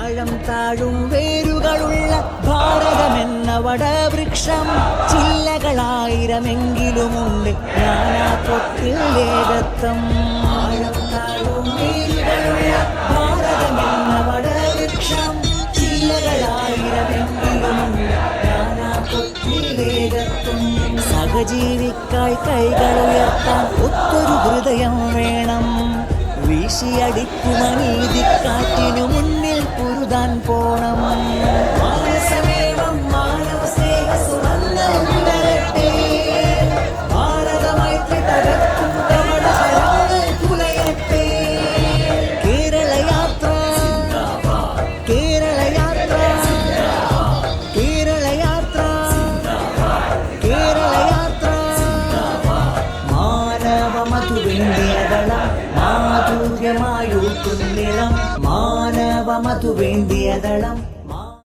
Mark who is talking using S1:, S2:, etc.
S1: ആഴം താഴും വേരുകളുള്ള ഭാരതമെന്ന വടവൃക്ഷം ചില്ലകളായിരമെങ്കിലുമുണ്ട് ഞാനാ തൊട്ടിൽ ഏകത്വം. ആഴം താഴും വേരുകളുള്ള ഭാരതമെന്ന വടവൃക്ഷം ചില്ലകളായിരമെങ്കിലുമുണ്ട് ഞാനാ തൊട്ടിൽ ഏകത്വം. സഹജീവിക്കായി കൈകൾ ഉയർത്താൻ ഒത്തൊരു ഹൃദയം വേണം. വീശിയടിക്കും അനീതിക്കാറ്റിനു മുന്നിൽ പൊരുതാൻ പോണം. മാനസമേവം മാനവ സ്നേഹസുമന്ദം ഉണരട്ടെ. ഭാരതമൈത്രി തകർക്കും കമലകരങ്ങൾ തുലയട്ടെ. കേരളയാത്ര കേരളയാത്ര കേരളയാത്ര കേരളയാത്ര മാനവമധുവേണ്ടിയതളം മാധുര്യമായൂട്ടുന്നിളം മാനവമധുവേണ്ടിയതളം